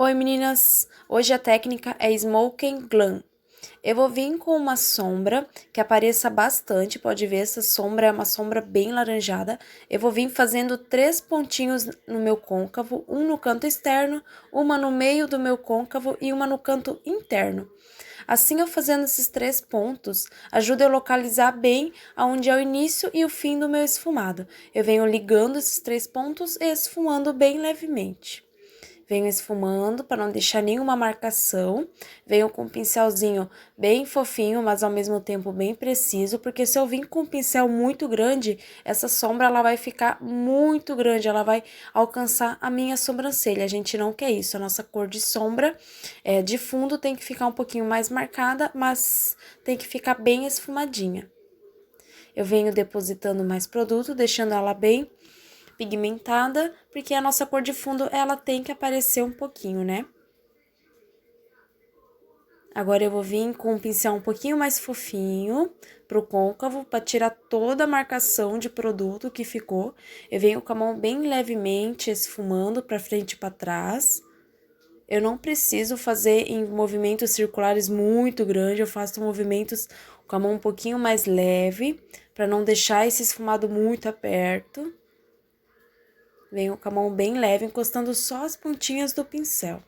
Oi meninas, hoje a técnica é Smoke and Glam. Eu vou vir com uma sombra que apareça bastante, pode ver, essa sombra é uma sombra bem laranjada. Eu vou vir fazendo 3 pontinhos no meu côncavo, um no canto externo, uma no meio do meu côncavo e uma no canto interno. Assim, eu fazendo esses 3 pontos, ajuda eu localizar bem aonde é o início e o fim do meu esfumado. Eu venho ligando esses 3 pontos e esfumando bem levemente. Venho esfumando para não deixar nenhuma marcação. Venho com um pincelzinho bem fofinho, mas ao mesmo tempo bem preciso, porque se eu vir com um pincel muito grande, essa sombra ela vai ficar muito grande, ela vai alcançar a minha sobrancelha. A gente não quer isso, a nossa cor de sombra de fundo tem que ficar um pouquinho mais marcada, mas tem que ficar bem esfumadinha. Eu venho depositando mais produto, deixando ela bem pigmentada, porque a nossa cor de fundo, ela tem que aparecer um pouquinho, né? Agora eu vou vir com um pincel um pouquinho mais fofinho pro côncavo, para tirar toda a marcação de produto que ficou. Eu venho com a mão bem levemente esfumando para frente e para trás. Eu não preciso fazer em movimentos circulares muito grandes, eu faço movimentos com a mão um pouquinho mais leve, para não deixar esse esfumado muito aperto. Venho com a mão bem leve, encostando só as pontinhas do pincel.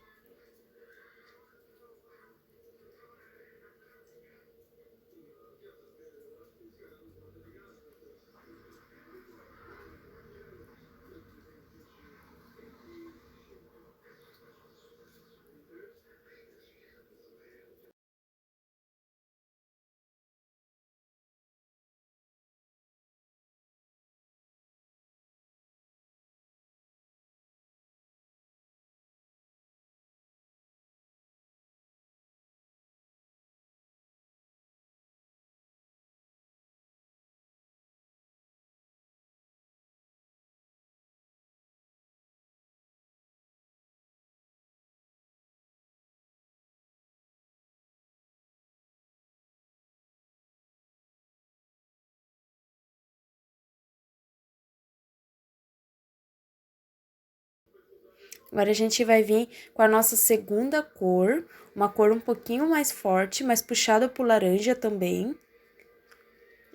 Agora a gente vai vir com a nossa segunda cor, uma cor um pouquinho mais forte, mas puxada pro laranja também.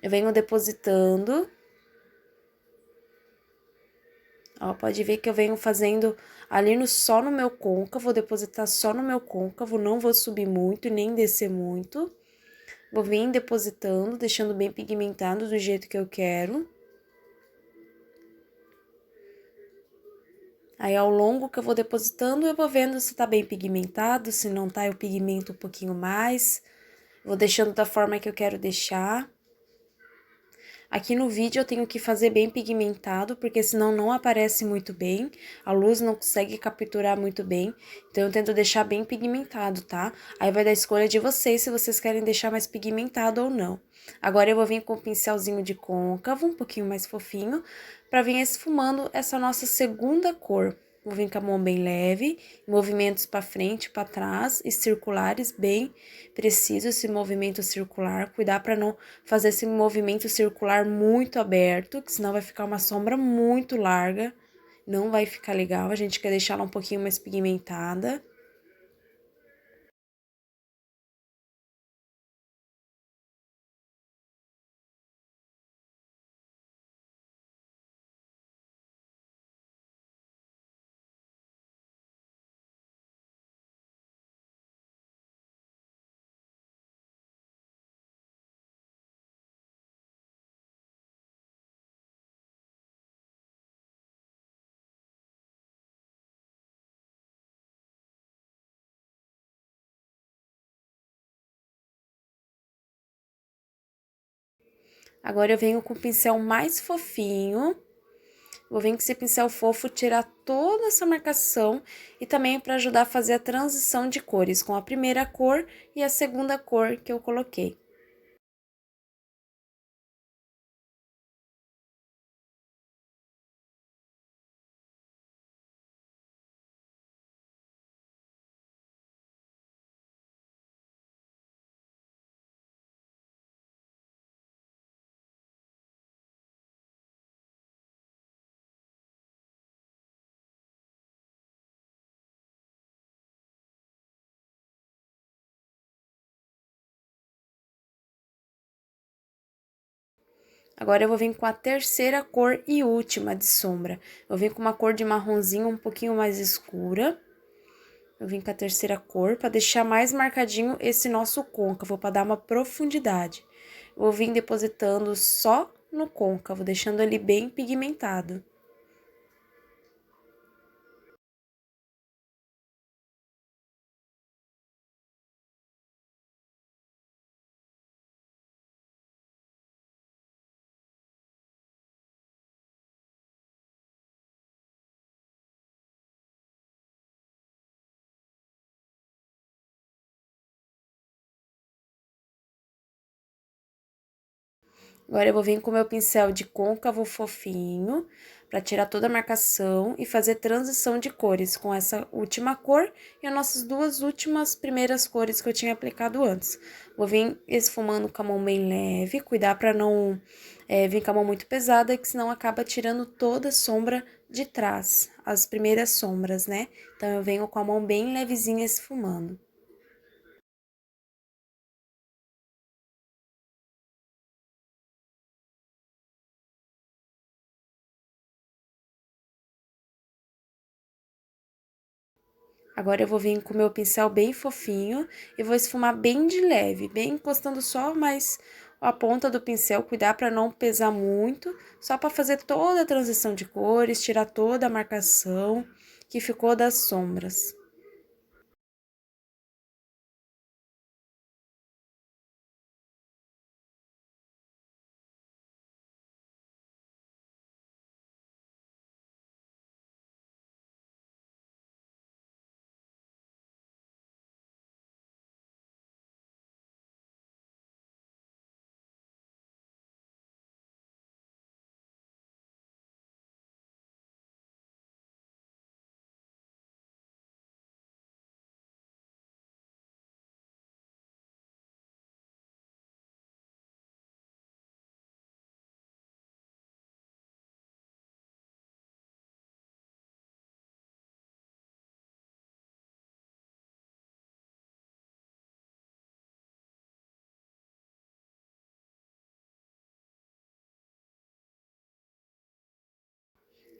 Eu venho depositando. Ó, pode ver que eu venho fazendo ali só no meu côncavo, vou depositar só no meu côncavo, não vou subir muito nem descer muito. Vou vir depositando, deixando bem pigmentado do jeito que eu quero. Aí, ao longo que eu vou depositando, eu vou vendo se tá bem pigmentado, se não tá, eu pigmento um pouquinho mais. Vou deixando da forma que eu quero deixar. Aqui no vídeo eu tenho que fazer bem pigmentado, porque senão não aparece muito bem, a luz não consegue capturar muito bem, então eu tento deixar bem pigmentado, tá? Aí vai da escolha de vocês, se vocês querem deixar mais pigmentado ou não. Agora eu vou vir com o pincelzinho de côncavo, um pouquinho mais fofinho, pra vir esfumando essa nossa segunda cor. Vou vir com a mão bem leve, movimentos para frente e para trás e circulares bem preciso esse movimento circular. Cuidar para não fazer esse movimento circular muito aberto, que senão vai ficar uma sombra muito larga. Não vai ficar legal, a gente quer deixar ela um pouquinho mais pigmentada. Agora eu venho com o pincel mais fofinho. Vou vir com esse pincel fofo tirar toda essa marcação e também para ajudar a fazer a transição de cores com a primeira cor e a segunda cor que eu coloquei. Agora eu vou vir com a terceira cor e última de sombra. Eu vou vir com uma cor de marronzinho um pouquinho mais escura. Eu vim com a terceira cor para deixar mais marcadinho esse nosso côncavo, para dar uma profundidade. Eu vou vir depositando só no côncavo, deixando ele bem pigmentado. Agora eu vou vir com o meu pincel de côncavo fofinho, para tirar toda a marcação e fazer transição de cores com essa última cor e as nossas duas últimas primeiras cores que eu tinha aplicado antes. Vou vir esfumando com a mão bem leve, cuidar para não vir com a mão muito pesada, que senão acaba tirando toda a sombra de trás, as primeiras sombras, né? Então, eu venho com a mão bem levezinha esfumando. Agora, eu vou vir com o meu pincel bem fofinho e vou esfumar bem de leve, bem encostando só mais a ponta do pincel, cuidar para não pesar muito, só para fazer toda a transição de cores, tirar toda a marcação que ficou das sombras.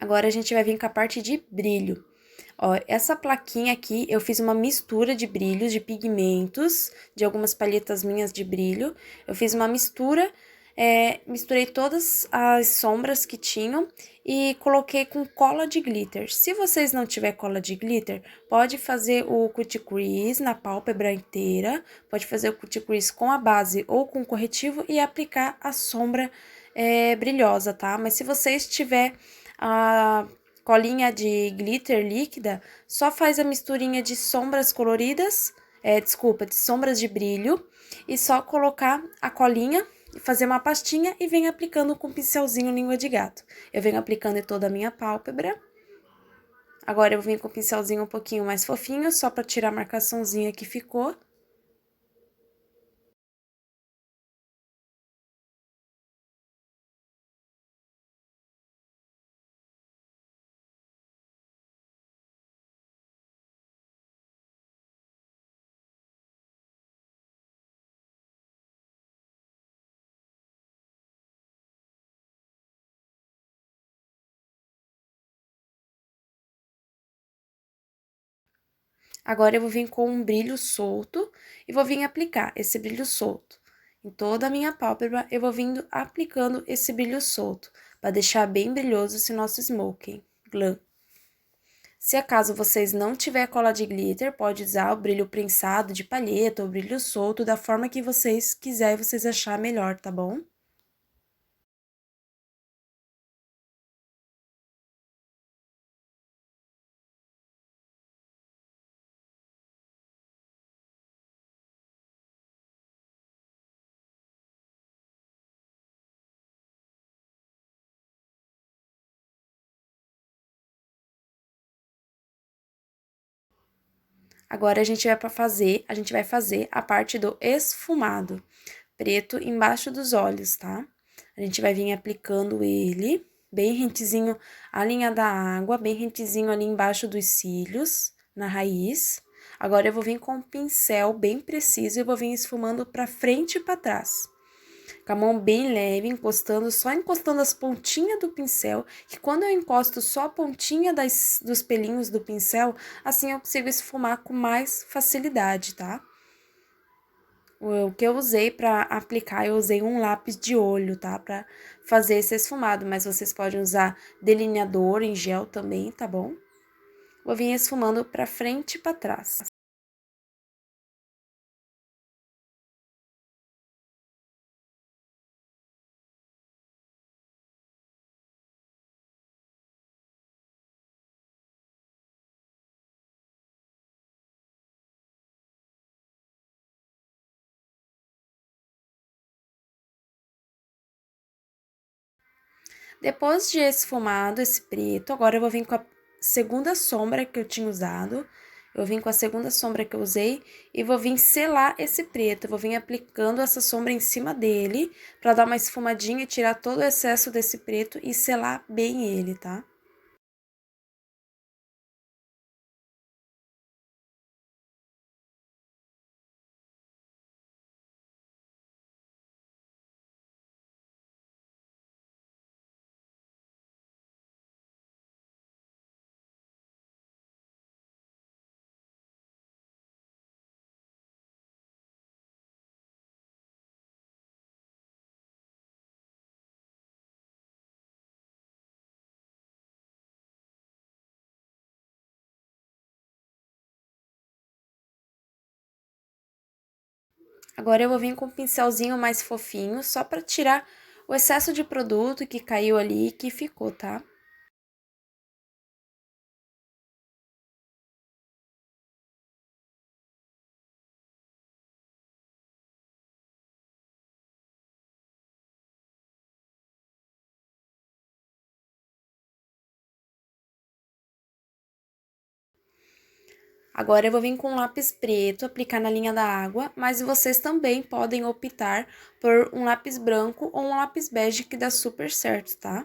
Agora, a gente vai vir com a parte de brilho. Ó, essa plaquinha aqui, eu fiz uma mistura de brilhos, de pigmentos, de algumas palhetas minhas de brilho. Eu fiz uma mistura, misturei todas as sombras que tinham e coloquei com cola de glitter. Se vocês não tiver cola de glitter, pode fazer o cut crease na pálpebra inteira, pode fazer o cut crease com a base ou com corretivo e aplicar a sombra brilhosa, tá? Mas se vocês tiver a colinha de glitter líquida, só faz a misturinha de sombras coloridas, desculpa, de sombras de brilho, e só colocar a colinha, fazer uma pastinha e vem aplicando com o pincelzinho língua de gato. Eu venho aplicando em toda a minha pálpebra. Agora, eu venho com o pincelzinho um pouquinho mais fofinho, só para tirar a marcaçãozinha que ficou. Agora, eu vou vir com um brilho solto e vou vir aplicar esse brilho solto. Em toda a minha pálpebra, eu vou vindo aplicando esse brilho solto, para deixar bem brilhoso esse nosso smoking glam. Se acaso vocês não tiver cola de glitter, pode usar o brilho prensado de palheta ou brilho solto, da forma que vocês quiserem, vocês achar melhor, tá bom? Agora, a gente vai fazer a parte do esfumado, preto embaixo dos olhos, tá? A gente vai vir aplicando ele, bem rentezinho a linha da água, bem rentezinho ali embaixo dos cílios, na raiz. Agora, eu vou vir com um pincel bem preciso e vou vir esfumando pra frente e pra trás. com a mão bem leve, encostando, só encostando as pontinhas do pincel, que quando eu encosto só a pontinha dos pelinhos do pincel, assim eu consigo esfumar com mais facilidade, tá? O que eu usei para aplicar, eu usei um lápis de olho, tá? Para fazer esse esfumado, mas vocês podem usar delineador em gel também, tá bom? Vou vir esfumando para frente e para trás. Depois de esfumado esse preto, agora eu vou vir com a segunda sombra que eu tinha usado. Eu vim com a segunda sombra que eu usei e vou vir selar esse preto. Eu vou vir aplicando essa sombra em cima dele para dar uma esfumadinha e tirar todo o excesso desse preto e selar bem ele, tá? Agora eu vou vir com um pincelzinho mais fofinho, só para tirar o excesso de produto que caiu ali e que ficou, tá? Agora eu vou vir com um lápis preto, aplicar na linha da água, mas vocês também podem optar por um lápis branco ou um lápis bege que dá super certo, tá?